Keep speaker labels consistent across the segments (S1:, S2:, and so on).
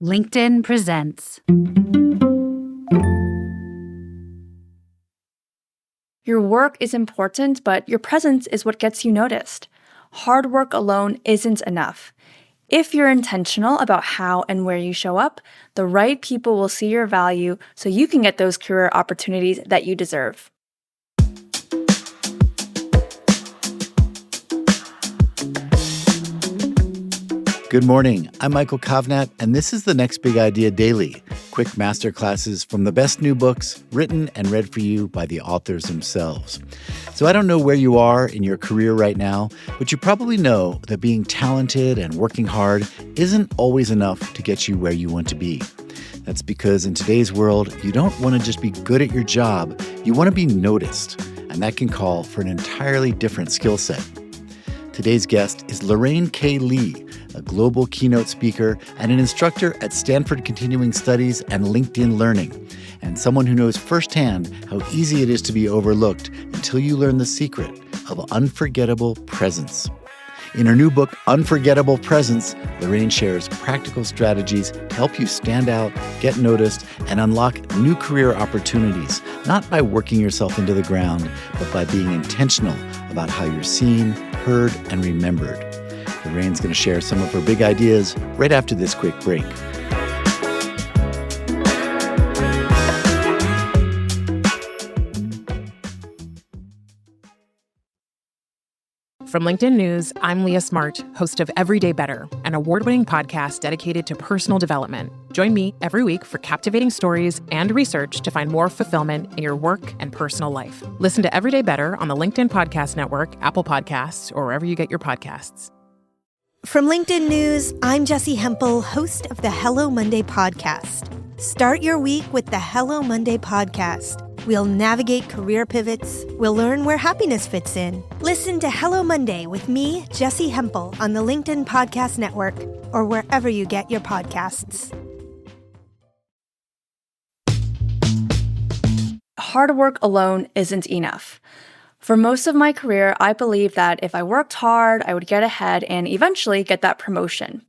S1: LinkedIn presents.
S2: Your work is important, but your presence is what gets you noticed. Hard work alone isn't enough. If you're intentional about how and where you show up, the right people will see your value so you can get those career opportunities that you deserve.
S3: Good morning. I'm Michael Kovnat, and this is the Next Big Idea Daily, quick masterclasses from the best new books written and read for you by the authors themselves. So I don't know where you are in your career right now, but you probably know that being talented and working hard isn't always enough to get you where you want to be. That's because in today's world, you don't want to just be good at your job, you want to be noticed, and that can call for an entirely different skill set. Today's guest is Lorraine K. a global keynote speaker and an instructor at Stanford Continuing Studies and LinkedIn Learning, and someone who knows firsthand how easy it is to be overlooked until you learn the secret of unforgettable presence. In her new book, Unforgettable Presence, Lorraine shares practical strategies to help you stand out, get noticed, and unlock new career opportunities, not by working yourself into the ground, but by being intentional about how you're seen, heard, and remembered. Lorraine's going to share some of her big ideas right after this quick break.
S4: From LinkedIn News, I'm Leah Smart, host of Everyday Better, an award-winning podcast dedicated to personal development. Join me every week for captivating stories and research to find more fulfillment in your work and personal life. Listen to Everyday Better on the LinkedIn Podcast Network, Apple Podcasts, or wherever you get your podcasts.
S5: From LinkedIn News, I'm Jessie Hempel, host of the Hello Monday podcast. Start your week with the Hello Monday podcast. We'll navigate career pivots. We'll learn where happiness fits in. Listen to Hello Monday with me, Jessie Hempel, on the LinkedIn Podcast Network or wherever you get your podcasts.
S2: Hard work alone isn't enough. For most of my career, I believed that if I worked hard, I would get ahead and eventually get that promotion.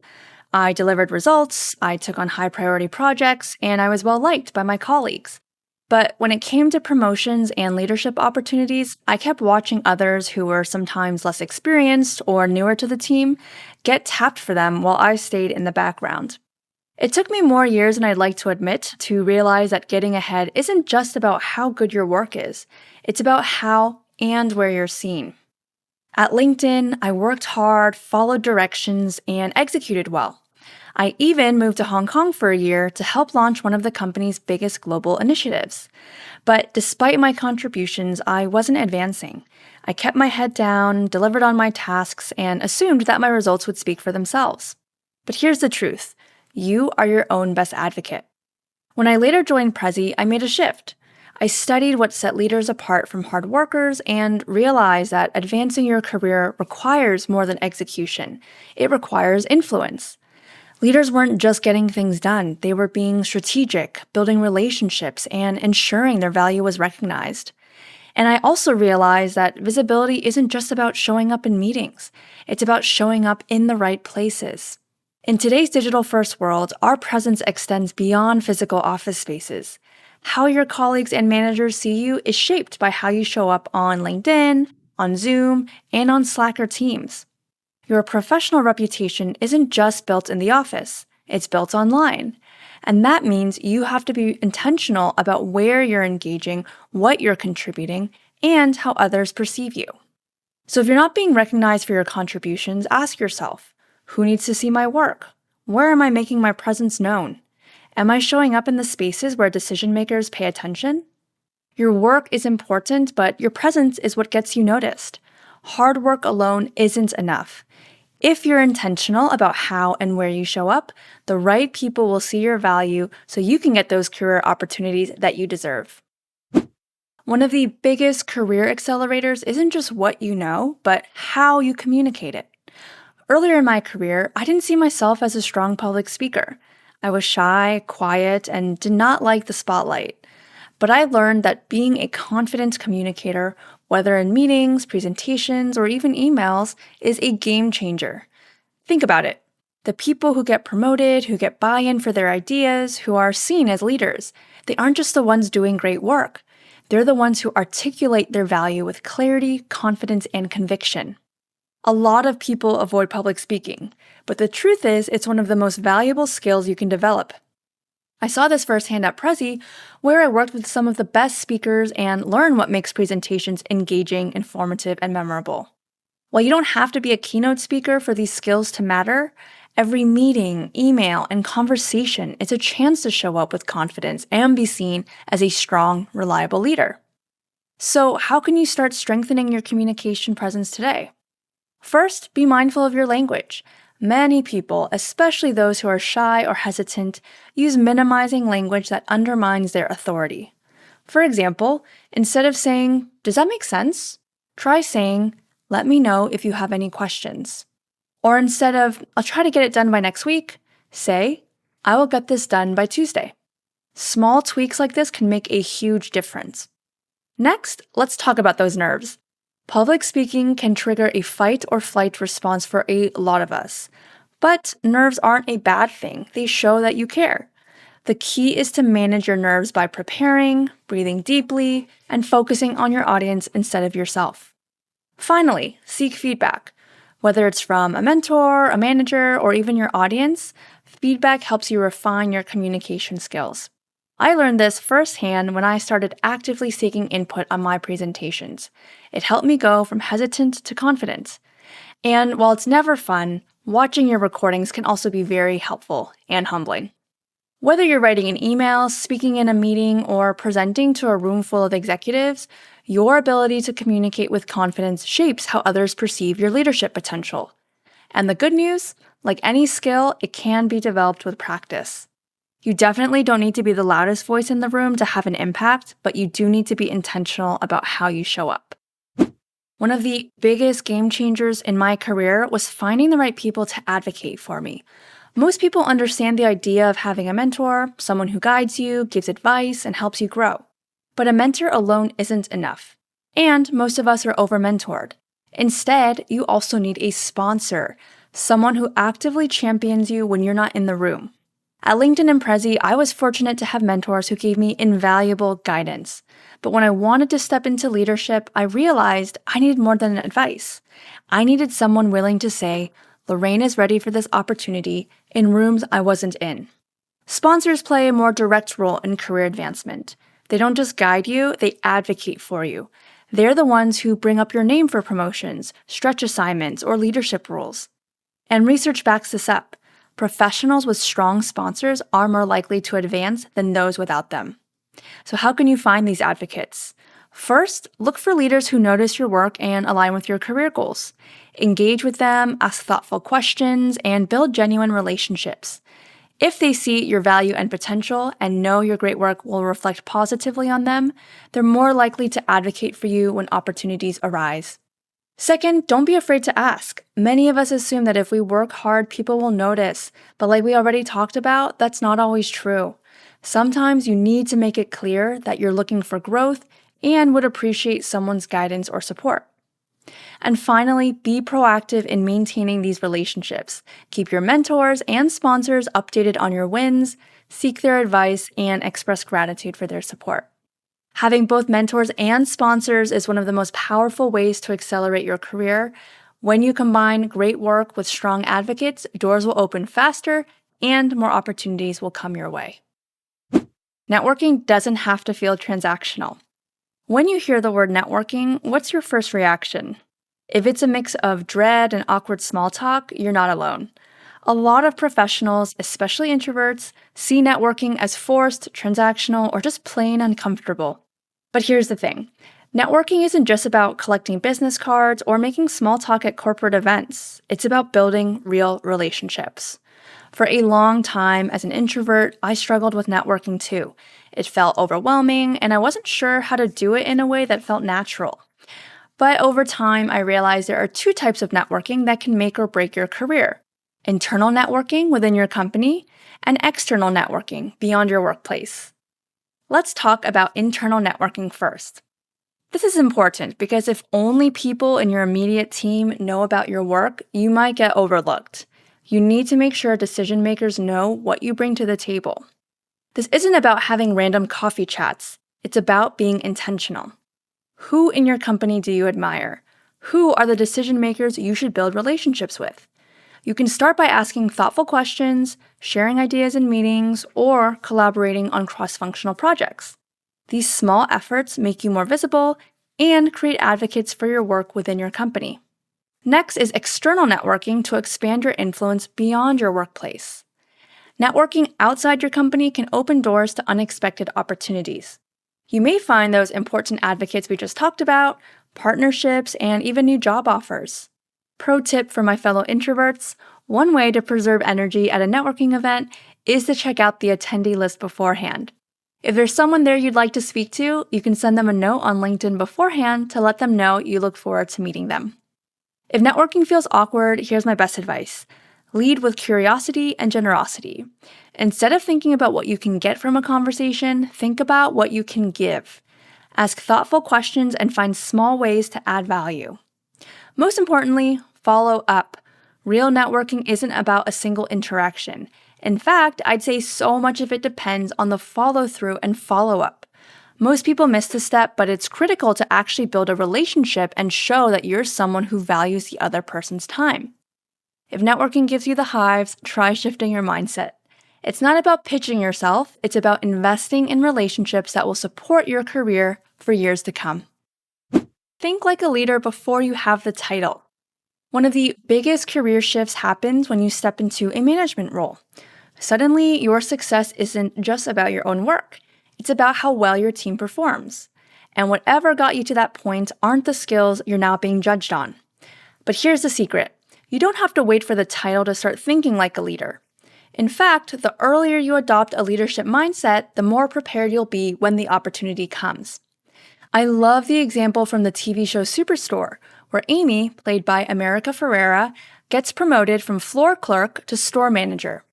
S2: I delivered results, I took on high-priority projects, and I was well-liked by my colleagues. But when it came to promotions and leadership opportunities, I kept watching others who were sometimes less experienced or newer to the team get tapped for them while I stayed in the background. It took me more years than I'd like to admit to realize that getting ahead isn't just about how good your work is. It's about how and where you're seen. At LinkedIn, I worked hard, followed directions, and executed well. I even moved to Hong Kong for a year to help launch one of the company's biggest global initiatives. But despite my contributions, I wasn't advancing. I kept my head down, delivered on my tasks, and assumed that my results would speak for themselves. But here's the truth. You are your own best advocate. When I later joined Prezi, I made a shift. I studied what set leaders apart from hard workers and realized that advancing your career requires more than execution. It requires influence. Leaders weren't just getting things done, they were being strategic, building relationships, and ensuring their value was recognized. And I also realized that visibility isn't just about showing up in meetings, it's about showing up in the right places. In today's digital-first world, our presence extends beyond physical office spaces. How your colleagues and managers see you is shaped by how you show up on LinkedIn, on Zoom, and on Slack or Teams. Your professional reputation isn't just built in the office, it's built online. And that means you have to be intentional about where you're engaging, what you're contributing, and how others perceive you. So if you're not being recognized for your contributions, ask yourself, who needs to see my work? Where am I making my presence known? Am I showing up in the spaces where decision makers pay attention? Your work is important, but your presence is what gets you noticed. Hard work alone isn't enough. If you're intentional about how and where you show up, the right people will see your value so you can get those career opportunities that you deserve. One of the biggest career accelerators isn't just what you know, but how you communicate it. Earlier in my career, I didn't see myself as a strong public speaker. I was shy, quiet, and did not like the spotlight. But I learned that being a confident communicator, whether in meetings, presentations, or even emails, is a game changer. Think about it. The people who get promoted, who get buy-in for their ideas, who are seen as leaders, they aren't just the ones doing great work. They're the ones who articulate their value with clarity, confidence, and conviction. A lot of people avoid public speaking, but the truth is it's one of the most valuable skills you can develop. I saw this firsthand at Prezi, where I worked with some of the best speakers and learned what makes presentations engaging, informative, and memorable. While you don't have to be a keynote speaker for these skills to matter, every meeting, email, and conversation is a chance to show up with confidence and be seen as a strong, reliable leader. So, how can you start strengthening your communication presence today? First, be mindful of your language. Many people, especially those who are shy or hesitant, use minimizing language that undermines their authority. For example, instead of saying, "Does that make sense?" try saying, "Let me know if you have any questions." Or instead of, "I'll try to get it done by next week," say, "I will get this done by Tuesday." Small tweaks like this can make a huge difference. Next, let's talk about those nerves. Public speaking can trigger a fight or flight response for a lot of us. But nerves aren't a bad thing. They show that you care. The key is to manage your nerves by preparing, breathing deeply, and focusing on your audience instead of yourself. Finally, seek feedback. Whether it's from a mentor, a manager, or even your audience, feedback helps you refine your communication skills. I learned this firsthand when I started actively seeking input on my presentations. It helped me go from hesitant to confident. And while it's never fun, watching your recordings can also be very helpful and humbling. Whether you're writing an email, speaking in a meeting, or presenting to a room full of executives, your ability to communicate with confidence shapes how others perceive your leadership potential. And the good news, like any skill, it can be developed with practice. You definitely don't need to be the loudest voice in the room to have an impact, but you do need to be intentional about how you show up. One of the biggest game changers in my career was finding the right people to advocate for me. Most people understand the idea of having a mentor, someone who guides you, gives advice, and helps you grow. But a mentor alone isn't enough. And most of us are over-mentored. Instead, you also need a sponsor, someone who actively champions you when you're not in the room. At LinkedIn and Prezi, I was fortunate to have mentors who gave me invaluable guidance. But when I wanted to step into leadership, I realized I needed more than advice. I needed someone willing to say, "Lorraine is ready for this opportunity," in rooms I wasn't in. Sponsors play a more direct role in career advancement. They don't just guide you, they advocate for you. They're the ones who bring up your name for promotions, stretch assignments, or leadership roles. And research backs this up. Professionals with strong sponsors are more likely to advance than those without them. So how can you find these advocates? First, look for leaders who notice your work and align with your career goals. Engage with them, ask thoughtful questions, and build genuine relationships. If they see your value and potential and know your great work will reflect positively on them, they're more likely to advocate for you when opportunities arise. Second, don't be afraid to ask. Many of us assume that if we work hard, people will notice, but like we already talked about, that's not always true. Sometimes you need to make it clear that you're looking for growth and would appreciate someone's guidance or support. And finally, be proactive in maintaining these relationships. Keep your mentors and sponsors updated on your wins, seek their advice, and express gratitude for their support. Having both mentors and sponsors is one of the most powerful ways to accelerate your career. When you combine great work with strong advocates, doors will open faster and more opportunities will come your way. Networking doesn't have to feel transactional. When you hear the word networking, what's your first reaction? If it's a mix of dread and awkward small talk, you're not alone. A lot of professionals, especially introverts, see networking as forced, transactional, or just plain uncomfortable. But here's the thing. Networking isn't just about collecting business cards or making small talk at corporate events. It's about building real relationships. For a long time, as an introvert, I struggled with networking too. It felt overwhelming, and I wasn't sure how to do it in a way that felt natural. But over time, I realized there are two types of networking that can make or break your career: internal networking within your company and external networking beyond your workplace. Let's talk about internal networking first. This is important because if only people in your immediate team know about your work, you might get overlooked. You need to make sure decision makers know what you bring to the table. This isn't about having random coffee chats. It's about being intentional. Who in your company do you admire? Who are the decision makers you should build relationships with? You can start by asking thoughtful questions, sharing ideas in meetings, or collaborating on cross-functional projects. These small efforts make you more visible and create advocates for your work within your company. Next is external networking to expand your influence beyond your workplace. Networking outside your company can open doors to unexpected opportunities. You may find those important advocates we just talked about, partnerships, and even new job offers. Pro tip for my fellow introverts: one way to preserve energy at a networking event is to check out the attendee list beforehand. If there's someone there you'd like to speak to, you can send them a note on LinkedIn beforehand to let them know you look forward to meeting them. If networking feels awkward, here's my best advice. Lead with curiosity and generosity. Instead of thinking about what you can get from a conversation, think about what you can give. Ask thoughtful questions and find small ways to add value. Most importantly, follow up. Real networking isn't about a single interaction. In fact, I'd say so much of it depends on the follow-through and follow-up. Most people miss this step, but it's critical to actually build a relationship and show that you're someone who values the other person's time. If networking gives you the hives, try shifting your mindset. It's not about pitching yourself, it's about investing in relationships that will support your career for years to come. Think like a leader before you have the title. One of the biggest career shifts happens when you step into a management role. Suddenly, your success isn't just about your own work. It's about how well your team performs. And whatever got you to that point aren't the skills you're now being judged on. But here's the secret. You don't have to wait for the title to start thinking like a leader. In fact, the earlier you adopt a leadership mindset, the more prepared you'll be when the opportunity comes. I love the example from the TV show Superstore, where Amy, played by America Ferrera, gets promoted from floor clerk to store manager.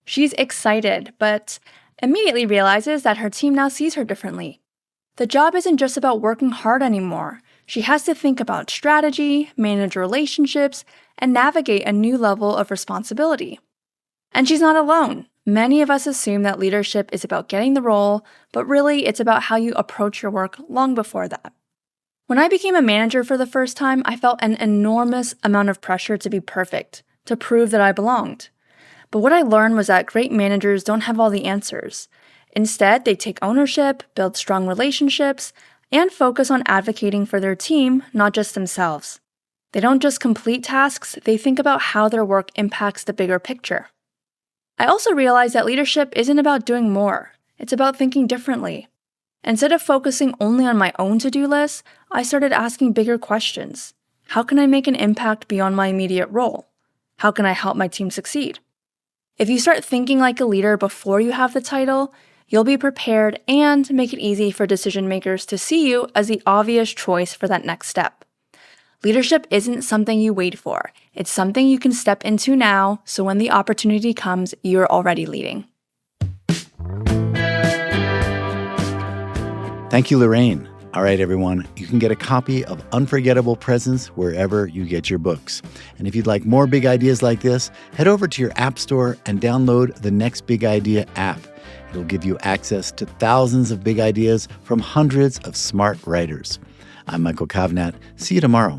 S2: She's excited, but immediately realizes that her team now sees her differently. The job isn't just about working hard anymore. She has to think about strategy, manage relationships, and navigate a new level of responsibility. And she's not alone. Many of us assume that leadership is about getting the role, but really it's about how you approach your work long before that. When I became a manager for the first time, I felt an enormous amount of pressure to be perfect, to prove that I belonged. But what I learned was that great managers don't have all the answers. Instead, they take ownership, build strong relationships, and focus on advocating for their team, not just themselves. They don't just complete tasks, they think about how their work impacts the bigger picture. I also realized that leadership isn't about doing more. It's about thinking differently. Instead of focusing only on my own to-do list, I started asking bigger questions. How can I make an impact beyond my immediate role? How can I help my team succeed? If you start thinking like a leader before you have the title, you'll be prepared and make it easy for decision makers to see you as the obvious choice for that next step. Leadership isn't something you wait for. It's something you can step into now, so when the opportunity comes, you're already leading.
S3: Thank you, Lorraine. All right, everyone, you can get a copy of Unforgettable Presents wherever you get your books. And if you'd like more big ideas like this, head over to your app store and download the Next Big Idea app. It'll give you access to thousands of big ideas from hundreds of smart writers. I'm Michael Kovnat. See you tomorrow.